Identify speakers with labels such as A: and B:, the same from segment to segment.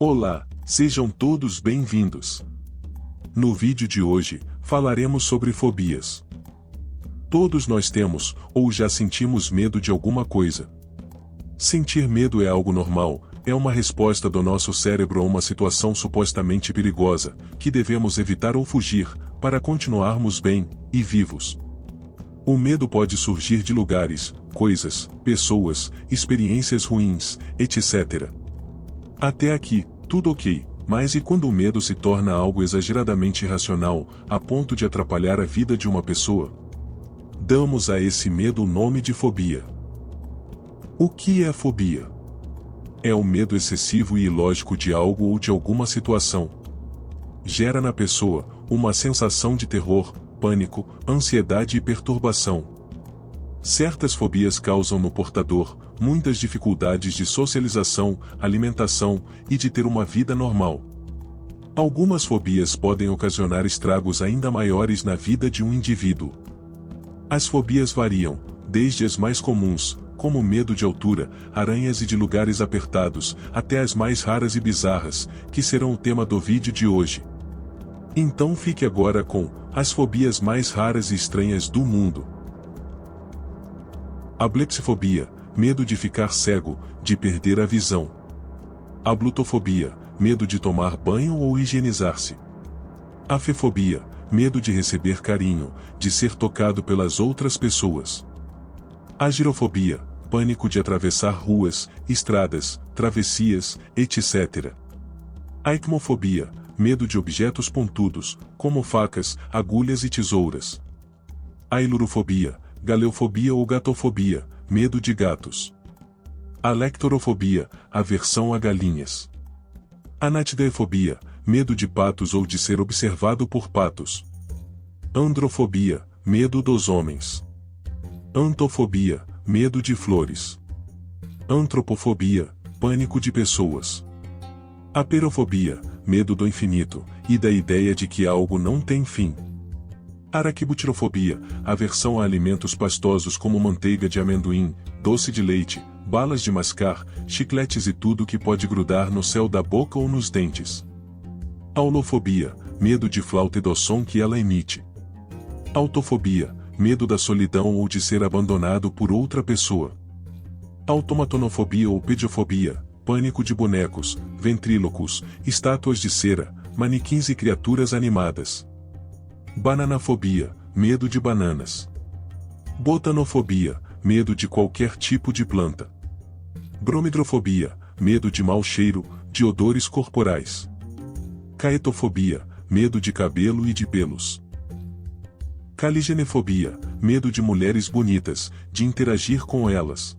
A: Olá, sejam todos bem-vindos. No vídeo de hoje, falaremos sobre fobias. Todos nós temos, ou já sentimos medo de alguma coisa. Sentir medo é algo normal, é uma resposta do nosso cérebro a uma situação supostamente perigosa, que devemos evitar ou fugir, para continuarmos bem e vivos. O medo pode surgir de lugares, coisas, pessoas, experiências ruins, etc. Até aqui, tudo ok, mas e quando o medo se torna algo exageradamente irracional, a ponto de atrapalhar a vida de uma pessoa? Damos a esse medo o nome de fobia. O que é a fobia? É o medo excessivo e ilógico de algo ou de alguma situação. Gera na pessoa uma sensação de terror, pânico, ansiedade e perturbação. Certas fobias causam no portador muitas dificuldades de socialização, alimentação e de ter uma vida normal. Algumas fobias podem ocasionar estragos ainda maiores na vida de um indivíduo. As fobias variam, desde as mais comuns, como medo de altura, aranhas e de lugares apertados, até as mais raras e bizarras, que serão o tema do vídeo de hoje. Então fique agora com as fobias mais raras e estranhas do mundo. A blepsifobia, medo de ficar cego, de perder a visão. A glutofobia, medo de tomar banho ou higienizar-se. A fefobia, medo de receber carinho, de ser tocado pelas outras pessoas. A girofobia, pânico de atravessar ruas, estradas, travessias, etc. A icmofobia, medo de objetos pontudos, como facas, agulhas e tesouras. A ilurofobia, galeofobia ou gatofobia, medo de gatos. A lectorofobia, aversão a galinhas. A natidaefobia, medo de patos ou de ser observado por patos. Androfobia, medo dos homens. Antofobia, medo de flores. Antropofobia, pânico de pessoas. Aperofobia, medo do infinito, e da ideia de que algo não tem fim. Araquibutirofobia, aversão a alimentos pastosos como manteiga de amendoim, doce de leite, balas de mascar, chicletes e tudo que pode grudar no céu da boca ou nos dentes. Aulofobia, medo de flauta e do som que ela emite. Autofobia, medo da solidão ou de ser abandonado por outra pessoa. Automatonofobia ou pediofobia, pânico de bonecos, ventrílocos, estátuas de cera, manequins e criaturas animadas. Bananafobia, medo de bananas. Botanofobia, medo de qualquer tipo de planta. Bromidrofobia, medo de mau cheiro, de odores corporais. Caetofobia, medo de cabelo e de pelos. Caligenefobia, medo de mulheres bonitas, de interagir com elas.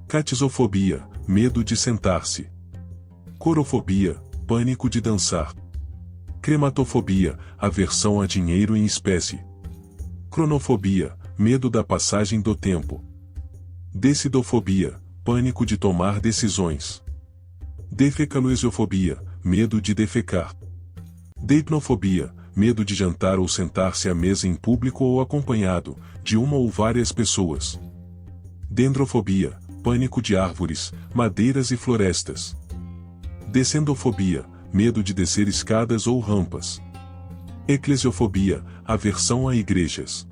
A: Catisofobia, medo de sentar-se. Corofobia, pânico de dançar. Crematofobia, aversão a dinheiro em espécie. Cronofobia, medo da passagem do tempo. Decidofobia, pânico de tomar decisões. Defecaloesiofobia, medo de defecar. Deipnofobia, medo de jantar ou sentar-se à mesa em público ou acompanhado, de uma ou várias pessoas. Dendrofobia, pânico de árvores, madeiras e florestas. Descendofobia, medo de descer escadas ou rampas. Eclesiofobia, aversão a igrejas.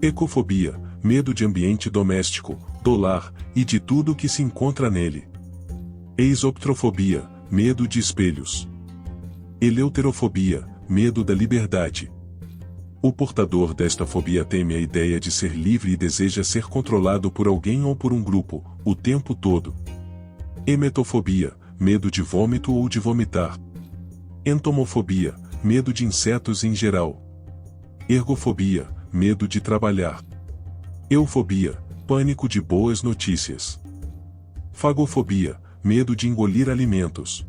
A: Ecofobia, medo de ambiente doméstico, do lar, e de tudo que se encontra nele. Eisoptrofobia, medo de espelhos. Eleuterofobia, medo da liberdade. O portador desta fobia teme a ideia de ser livre e deseja ser controlado por alguém ou por um grupo, o tempo todo. Emetofobia, medo de vômito ou de vomitar. Entomofobia, medo de insetos em geral. Ergofobia, medo de trabalhar. Eufobia, pânico de boas notícias. Fagofobia, medo de engolir alimentos.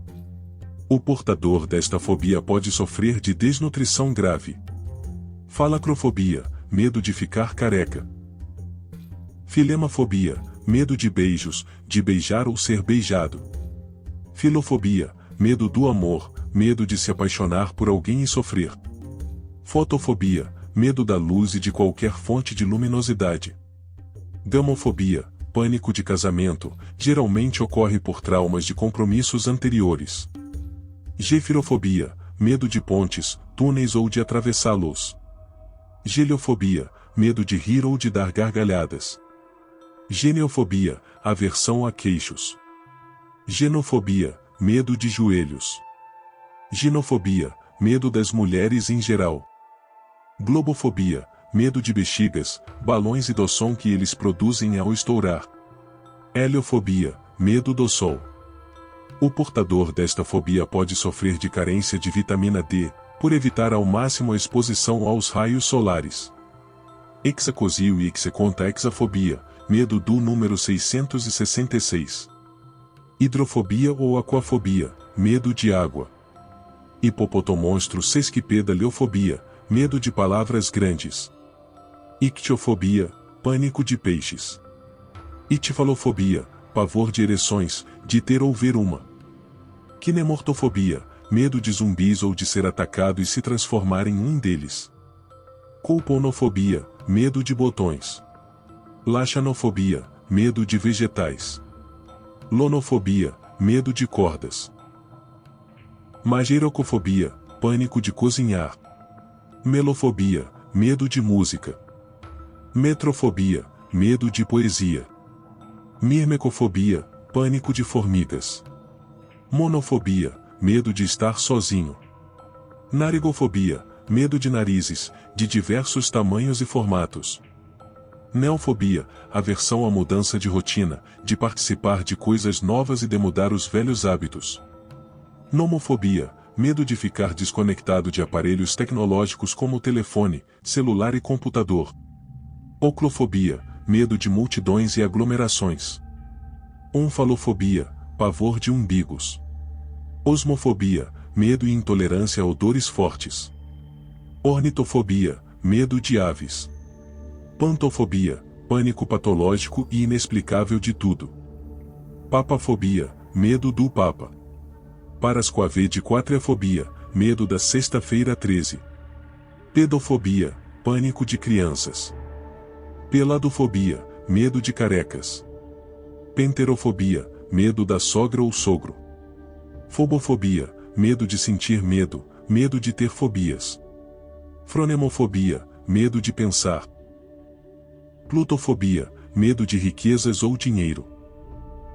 A: O portador desta fobia pode sofrer de desnutrição grave. Falacrofobia, medo de ficar careca. Filemafobia, medo de beijos, de beijar ou ser beijado. Filofobia, medo do amor, medo de se apaixonar por alguém e sofrer. Fotofobia, medo da luz e de qualquer fonte de luminosidade. Gamofobia, pânico de casamento, geralmente ocorre por traumas de compromissos anteriores. Gefirofobia, medo de pontes, túneis ou de atravessá-los. Geliofobia, medo de rir ou de dar gargalhadas. Geneofobia, aversão a queixos. Genofobia, medo de joelhos. Ginofobia, medo das mulheres em geral. Globofobia, medo de bexigas, balões e do som que eles produzem ao estourar. Heliofobia, medo do sol. O portador desta fobia pode sofrer de carência de vitamina D, por evitar ao máximo a exposição aos raios solares. Hexacosio e hexaconta-hexafobia, medo do número 666. Hidrofobia ou aquafobia, medo de água. Hipopotomonstro sesquipedaleofobia, medo de palavras grandes. Ictiofobia, pânico de peixes. Itifalofobia, pavor de ereções, de ter ou ver uma. Kinemortofobia, medo de zumbis ou de ser atacado e se transformar em um deles. Colponofobia, medo de botões. Lachanofobia, medo de vegetais. Lonofobia, medo de cordas. Mageirocofobia, pânico de cozinhar. Melofobia, medo de música. Metrofobia, medo de poesia. Mirmecofobia, pânico de formigas. Monofobia, medo de estar sozinho. Narigofobia, medo de narizes, de diversos tamanhos e formatos. Neofobia, aversão à mudança de rotina, de participar de coisas novas e de mudar os velhos hábitos. Nomofobia, medo de ficar desconectado de aparelhos tecnológicos como telefone, celular e computador. Oclofobia, medo de multidões e aglomerações. Onfalofobia, pavor de umbigos. Osmofobia, medo e intolerância a odores fortes. Ornitofobia, medo de aves. Pantofobia, pânico patológico e inexplicável de tudo. Papafobia, medo do Papa. Parascoavediquatriafobia, medo da sexta-feira 13. Pedofobia, pânico de crianças. Peladofobia, medo de carecas. Penterofobia, medo da sogra ou sogro. Fobofobia, medo de sentir medo, medo de ter fobias. Fronemofobia, medo de pensar. Plutofobia, medo de riquezas ou dinheiro.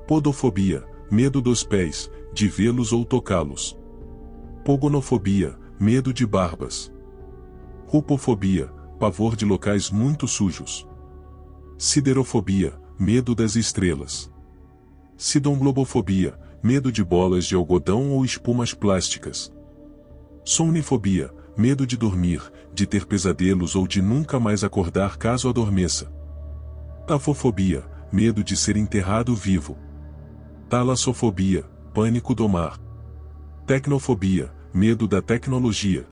A: Podofobia, medo dos pés, de vê-los ou tocá-los. Pogonofobia, medo de barbas. Rupofobia, pavor de locais muito sujos. Siderofobia, medo das estrelas. Sidonglobofobia, medo de bolas de algodão ou espumas plásticas. Somnifobia, medo de dormir, de ter pesadelos ou de nunca mais acordar caso adormeça. Tafofobia, medo de ser enterrado vivo. Talassofobia, pânico do mar. Tecnofobia, medo da tecnologia.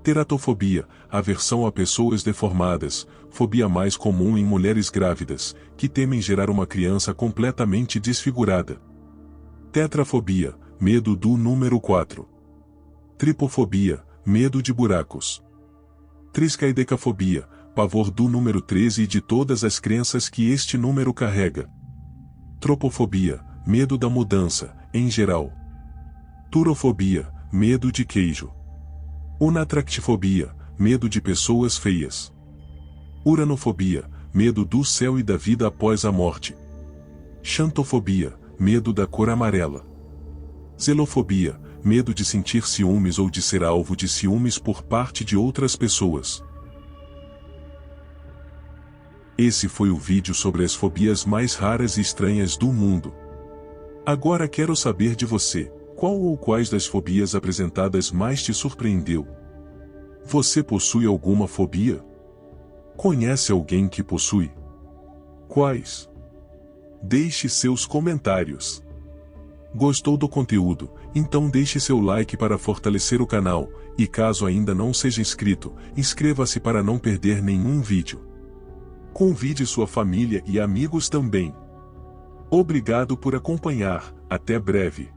A: Teratofobia, aversão a pessoas deformadas, fobia mais comum em mulheres grávidas, que temem gerar uma criança completamente desfigurada. Tetrafobia, medo do número 4. Tripofobia, medo de buracos. Triscaidecafobia, pavor do número 13 e de todas as crenças que este número carrega. Tropofobia, medo da mudança, em geral. Turofobia, medo de queijo. Unatractifobia, medo de pessoas feias. Uranofobia, medo do céu e da vida após a morte. Xantofobia, medo da cor amarela. Zelofobia, medo de sentir ciúmes ou de ser alvo de ciúmes por parte de outras pessoas. Esse foi o vídeo sobre as fobias mais raras e estranhas do mundo. Agora quero saber de você, qual ou quais das fobias apresentadas mais te surpreendeu? Você possui alguma fobia? Conhece alguém que possui? Quais? Deixe seus comentários. Gostou do conteúdo? Então deixe seu like para fortalecer o canal, e caso ainda não seja inscrito, inscreva-se para não perder nenhum vídeo. Convide sua família e amigos também. Obrigado por acompanhar, até breve.